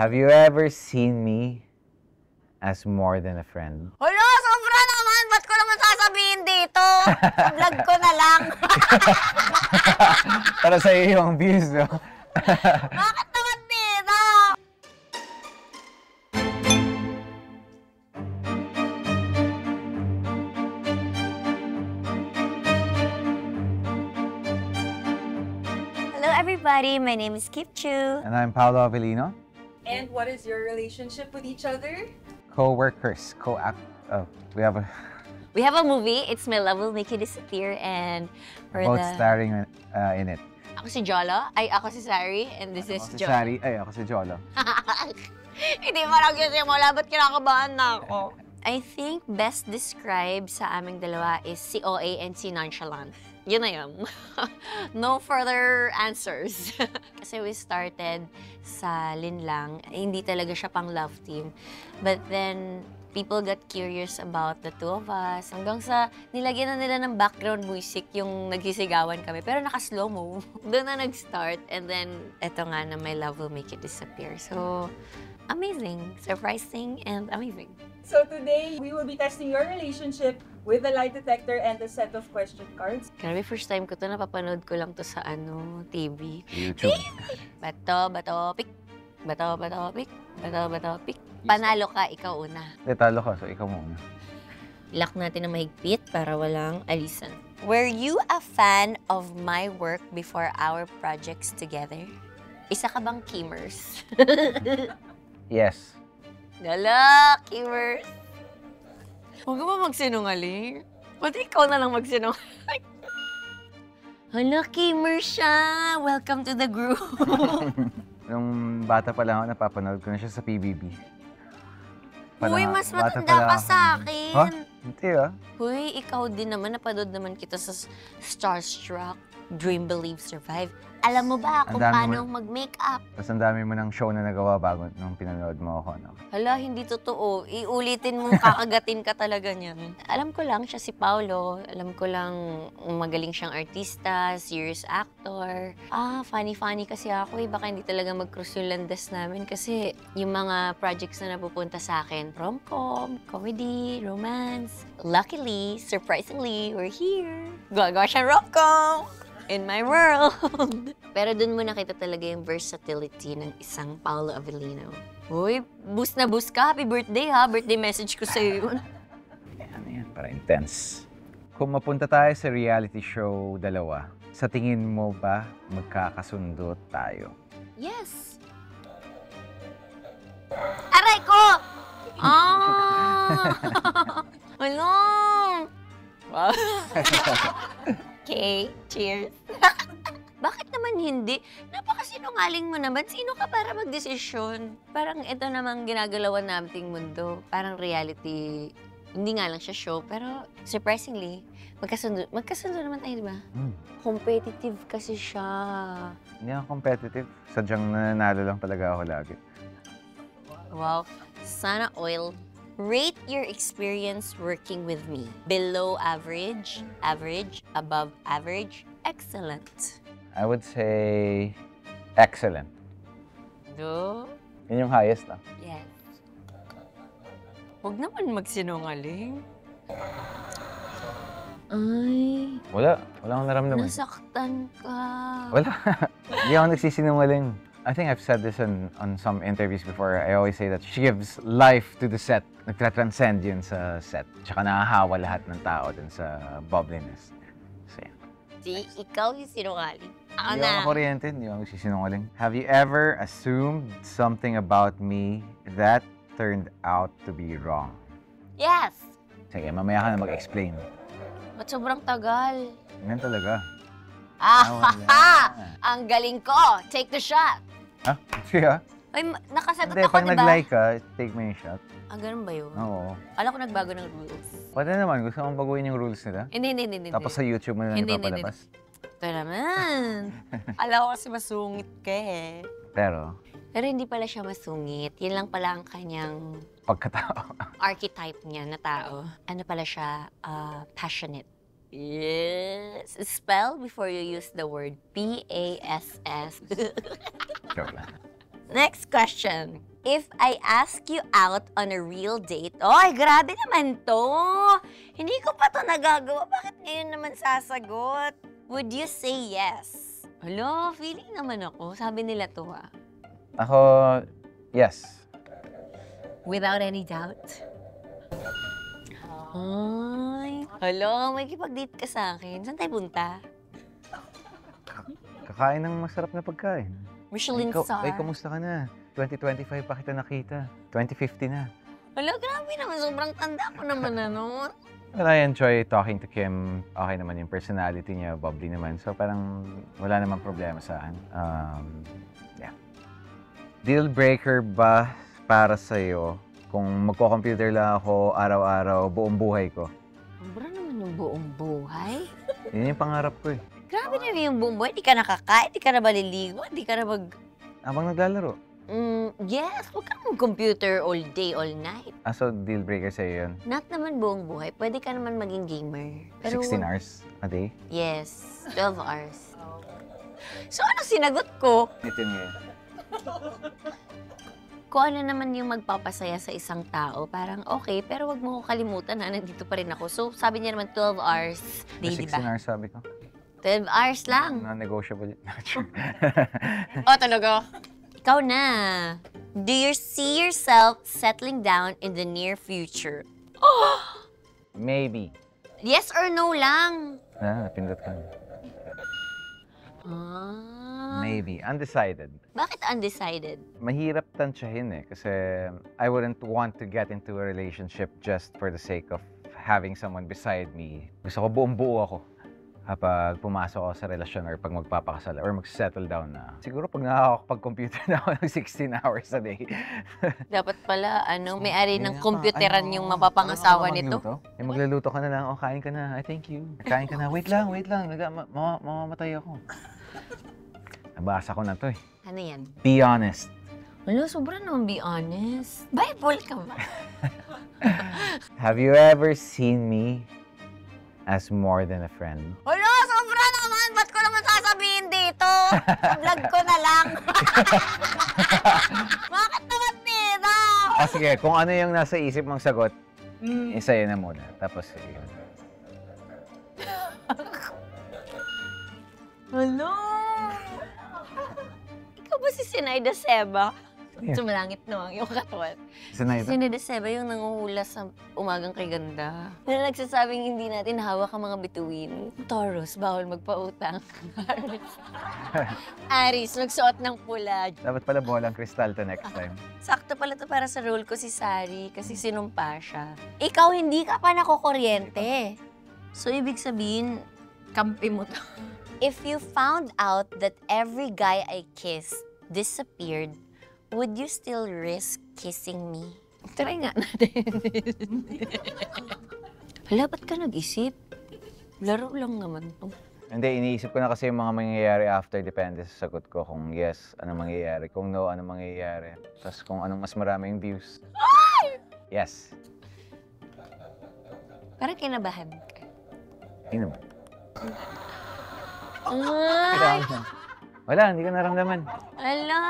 Have you ever seen me as more than a friend? Hala, sobra naman! Ba't ko naman sasabihin dito? Sa vlog ko na lang. Para sa iyo yung views, no? Bakit naman dito? Hello everybody, my name is Kip Chu. And I'm Paolo Avellino. And what is your relationship with each other? Co-workers, we have a movie, It's My Love Will Make You Disappear, and we're both starring in it. Ako si Jolo, ako si Sari, and this is Ako si Jolo. Sari, ako si Jolo. Hindi mo nagsisimula, ba't kinakabahan na ako? I think best described sa aming dalawa is si OA and si Nonchalant. Yun na yun. No further answers. Kasi we started sa Linlang, hindi talaga siya pang love team. But then, people got curious about the two of us. Hanggang sa nilagyan na nila ng background music yung nagsisigawan kami. Pero naka-slow-mo. Doon na nag-start. And then, eto nga na My Love Will Make You Disappear. So, amazing, surprising, and amazing. So today, we will be testing your relationship with the lie detector and a set of question cards. Grabe, first time ko to, napapanood ko lang to sa TV. YouTube. Bato, pick. Bato, pick. Bato, pick. Panalo ka, ikaw una. Detalo ka, so ikaw muna. Lock natin na mahigpit para walang alisan. Were you a fan of my work before our projects together? Isa ka bang Kimers? Yes. Dala, Kimers. Huwag ka ba magsinungaling? Ba't ikaw na lang magsinungaling? Hala, Kimers siya! Welcome to the group! Nung bata pa lang ako, napapanood ko na siya sa PBB. Uy, mas Bata matanda pa ka lang sa ako. akin. Ha? Hindi Uy, ikaw din naman, napanood naman kita sa Starstruck, Dream, Believe, Survive. Alam mo ba kung paano mag-makeup? Tapos ang dami mo ng show na nagawa bago nung pinanood mo ako. No? Hala, hindi totoo. Iulitin mo, kakagatin ka talaga niyan. Alam ko lang siya si Paolo. Alam ko lang magaling siyang artista, serious actor. Funny kasi ako eh. Baka hindi talaga mag-cross yung landas namin kasi yung mga projects na napupunta sa akin, rom-com, comedy, romance. Luckily, surprisingly, we're here. Gagawa siyang rom-com! In my world. Pero dun mo nakita talaga yung versatility ng isang Paolo Avellino. Uy, boost na boost ka. Happy birthday ha. Birthday message ko sa'yo yun. Ano yan, para intense. Kung mapunta tayo sa reality show dalawa, sa tingin mo ba magkakasundo tayo? Yes. Aray ko! Ano? Wow. Okay, cheers. Bakit naman hindi? Napakasinungaling mo naman. Sino ka para magdesisyon? Parang ito namang ginagalawan nating mundo. Parang reality. Hindi nga lang siya show, pero surprisingly, magkasundo naman tayo, di ba? Competitive kasi siya. Hindi ako competitive. Sadyang nananalo lang talaga ako lagi. Wow. Sana oil. Rate your experience working with me. Below average, average, above average, excellent. I would say excellent. Do? Yun yung highest na. Yes. Huwag naman magsinungaling. Ay, Wala akong naramdaman. nasaktan ka. Wala. Hindi ako nagsisinungaling. I think I've said this on some interviews before. I always say that she gives life to the set. Nagtra-transcend yun sa set. Tsaka nakahawa lahat ng tao dun sa bubbliness. So, yeah. Si, ikaw yung sinungaling. Ako Hindi na. ako kuryente, hindi ako nagsisinungaling. Have you ever assumed something about me that turned out to be wrong? Yes. Sige, mamaya ka na mag-explain. Ba't sobrang tagal? Ganyan talaga. Ang galing ko! Take the shot! Ha? Sige ha? Ay, nakasagot Hindi, ako, pag di ba? nag-like ka, take mo yung shot. Ganun ba yun? Oo. Alam ko nagbago ng rules. Pwede naman, gusto mong baguhin yung rules nila? Hindi. Tapos sa YouTube mo na lang Hindi. ipapalabas? Ito naman. Alam ko kasi masungit ka eh. Pero, Pero hindi pala siya masungit. Yun lang pala ang kanyang pagkatao. archetype niya na tao. Ano pala siya? Passionate. Yes. Spell before you use the word P-A-S-S. Joke lang. Next question. If I ask you out on a real date, oy, grabe naman to. Hindi ko pa to nagagawa. Bakit ngayon naman sasagot? Would you say yes? Hala, feeling naman ako. Sabi nila to ha. Ako, yes. Without any doubt. Ay, hala, may kipag-date ka sa akin. Saan tayo punta? Kakain ng masarap na pagkain. Michelin star. Ay, kamusta ka na? 2025 pa kita nakita. 2050 na. Hala, grabe naman. Sobrang tanda ko naman ano. Well, I enjoy talking to Kim. Okay naman yung personality niya, bubbly naman. So parang wala namang problema sa akin. Yeah. Deal breaker ba para sa'yo kung magko-computer lang ako araw-araw, buong buhay ko? Sobra naman yung buong buhay. Yun yung pangarap ko eh. Grabe na yung buong buhay. Di ka nakakain, di ka na maliligo, di ka na Habang naglalaro. Yes, huwag ka mag-computer all day, all night. So deal breaker sa'yo yun? Not naman buong buhay. Pwede ka naman maging gamer. 16 hours a day? Yes, 12 hours. So ano sinagot ko? Ito yun. Kung ano naman yung magpapasaya sa isang tao, parang okay, pero wag mo ko kalimutan na nandito pa rin ako. So sabi niya naman 12 hours day, di 16 ba? hours sabi ko. 12 hours lang. Non-negotiable. Oh, talaga? Ikaw na. Do you see yourself settling down in the near future? Maybe. Yes or no lang? Napindot ka. Ah. Maybe. Undecided. Bakit undecided? Mahirap tansyahin eh. Kasi I wouldn't want to get into a relationship just for the sake of having someone beside me. Gusto ko buong buo ako kapag pumasok ako sa relasyon or pag magpapakasal or mag-settle down na. Siguro pag nakakapag-computer na ako ng 16 hours a day. Dapat pala, may-ari ng computeran yung mapapangasawa nito. Magluluto ka na lang. Oh, kain ka na. I thank you. Kain ka na. Wait lang. Mamamatay ako. Nabasa ko na to eh. Ano yan? Be honest. Wala, sobra naman be honest. Bible ka ba? Have you ever seen me as more than a friend? Wala, sobra naman! Ba't ko naman sasabihin dito? Sa vlog ko na lang. Bakit naman dito? Sige, kung ano yung nasa isip mong sagot, isayo na muna. Tapos, yun. Hello? Ikaw ba si Sinayda Seba? Yeah. Sumalangit na ang iyong katawan. Sinayda? Sinayda Seba yung nanguhula sa umagang kay ganda. Na nagsasabing hindi natin hawak ang mga bituin. Taurus, bawal magpautang. Aris, magsuot ng pula. Dapat pala bolang kristal to next time. Sakto pala to para sa role ko si Sari kasi sinumpa siya. Ikaw hindi ka pa nakukuryente. So ibig sabihin, kampi mo to. If you found out that every guy I kissed disappeared, would you still risk kissing me? Try nga natin. Hala, ba't ka nag-isip? Laro lang naman to. Hindi, iniisip ko na kasi yung mga mangyayari after. Depende sa sagot ko. Kung yes, anong mangyayari. Kung no, anong mangyayari. Tapos kung anong mas maraming views. Ay! Yes. Parang kinabahan ka. Hindi naman. Ay! Wala, hindi ko naramdaman. Ala!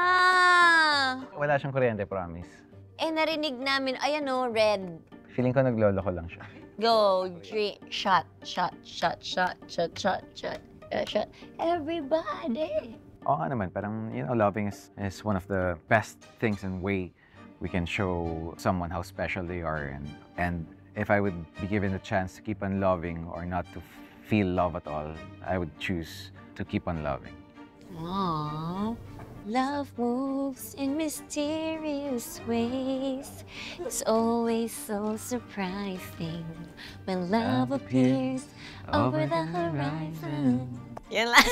Wala siyang kuryente, promise. Narinig namin, ayan o, red. Feeling ko naglolo ko lang siya. Go, drink, shot, shot, shot, shot, shot, shot, shot, shot. Everybody! Oo nga naman, parang, loving is one of the best things and way we can show someone how special they are. And if I would be given the chance to keep on loving or not to feel love at all, I would choose to keep on loving. Aww. Love moves in mysterious ways. It's always so surprising when love appears over the horizon. Yan lang.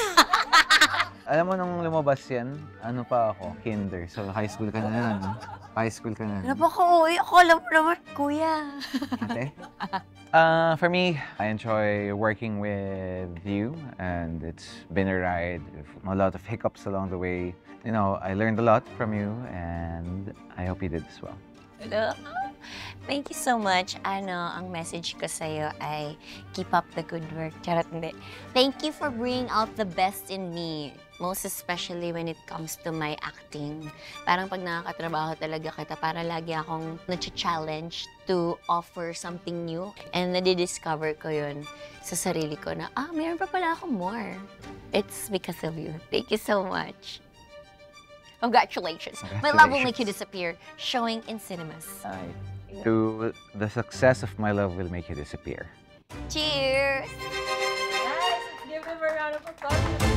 Alam mo, nung lumabas yan, ano pa ako? Kinder. So, high school ka na. No? High school ka na. Napaka-uwi. Ako alam mo naman, kuya. Ate? For me, I enjoy working with you, and it's been a ride. A lot of hiccups along the way. I learned a lot from you, and I hope you did as well. Hello? Thank you so much. Ang message ko sa'yo ay keep up the good work. Charot, hindi. Thank you for bringing out the best in me. Most especially when it comes to my acting. Parang pag nakakatrabaho talaga kita, para lagi akong na-challenge to offer something new. And nadidiscover ko yun sa sarili ko na, mayroon pa pala ako more. It's because of you. Thank you so much. Congratulations. My love will make you disappear. Showing in cinemas. To the success of my love will make you disappear. Cheers! Nice! Let's give them a round of applause.